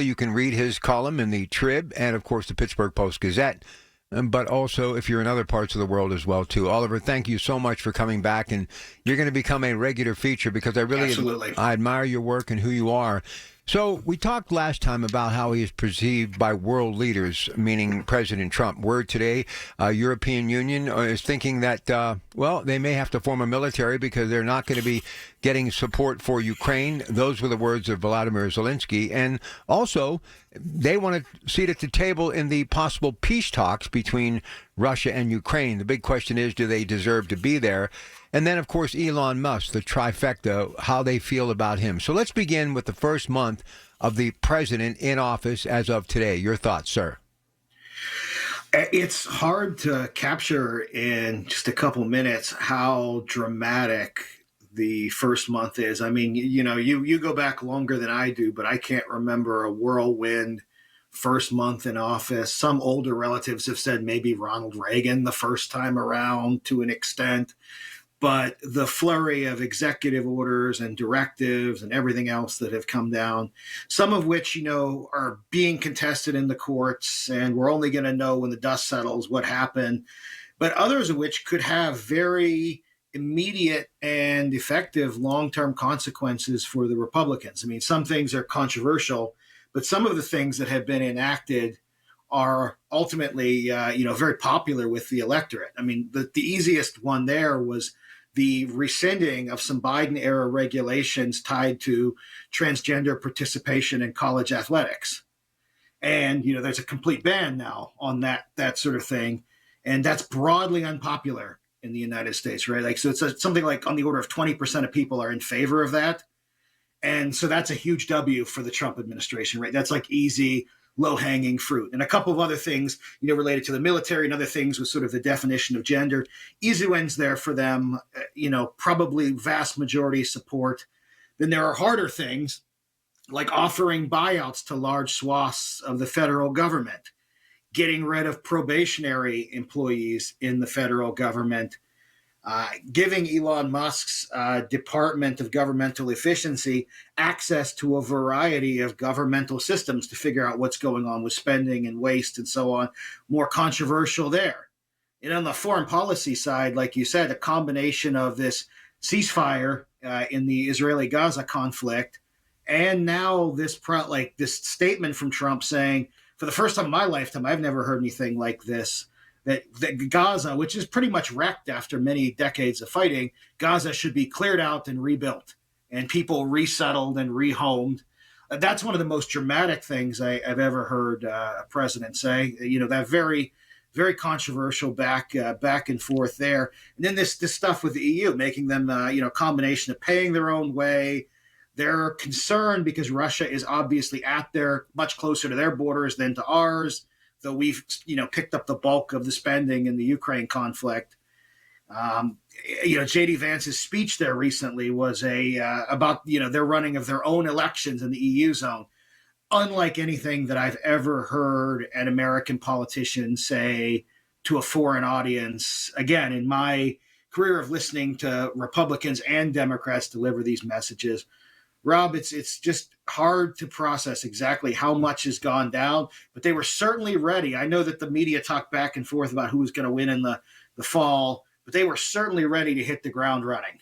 You can read his column in the Trib and, of course, the Pittsburgh Post-Gazette, but also if you're in other parts of the world as well, too. Oliver, thank you so much for coming back, and you're going to become a regular feature because Absolutely. I admire your work and who you are. So we talked last time about how he is perceived by world leaders, meaning President Trump. Word today, European Union is thinking that, they may have to form a military because they're not going to be getting support for Ukraine. Those were the words of Vladimir Zelensky. And also, they want a seat at the table in the possible peace talks between Russia and Ukraine. The big question is, do they deserve to be there? And then, of course, Elon Musk, the trifecta, how they feel about him. So let's begin with the first month of the president in office as of today. Your thoughts, sir? It's hard to capture in just a couple minutes how dramatic the first month is. I mean, you go back longer than I do, but I can't remember a whirlwind first month in office. Some older relatives have said maybe Ronald Reagan the first time around to an extent. But the flurry of executive orders and directives and everything else that have come down, some of which, are being contested in the courts, and we're only going to know when the dust settles what happened, but others of which could have very immediate and effective long-term consequences for the Republicans. I mean, some things are controversial, but some of the things that have been enacted are ultimately, very popular with the electorate. I mean, the easiest one there was the rescinding of some Biden-era regulations tied to transgender participation in college athletics. And, there's a complete ban now on that sort of thing. And that's broadly unpopular in the United States, right? Like, so it's something like on the order of 20% of people are in favor of that. And so that's a huge W for the Trump administration, right? That's like easy, low-hanging fruit. And a couple of other things, related to the military and other things with sort of the definition of gender. Easy wins there for them, probably vast majority support. Then there are harder things like offering buyouts to large swaths of the federal government, getting rid of probationary employees in the federal government, giving Elon Musk's Department of Governmental Efficiency access to a variety of governmental systems to figure out what's going on with spending and waste and so on. More controversial there. And on the foreign policy side, like you said, a combination of this ceasefire in the Israeli-Gaza conflict, and now this statement from Trump saying, for the first time in my lifetime, I've never heard anything like this, that Gaza, which is pretty much wrecked after many decades of fighting, Gaza should be cleared out and rebuilt and people resettled and rehomed. That's one of the most dramatic things I've ever heard a president say. That very, very controversial back and forth there. And then this stuff with the EU, making them, a combination of paying their own way. They're concerned because Russia is obviously much closer to their borders than to ours, though we've, picked up the bulk of the spending in the Ukraine conflict. J.D. Vance's speech there recently was about, their running of their own elections in the EU zone. Unlike anything that I've ever heard an American politician say to a foreign audience, again, in my career of listening to Republicans and Democrats deliver these messages. Rob, it's just hard to process exactly how much has gone down, but they were certainly ready. I know that the media talked back and forth about who was going to win in the fall, but they were certainly ready to hit the ground running.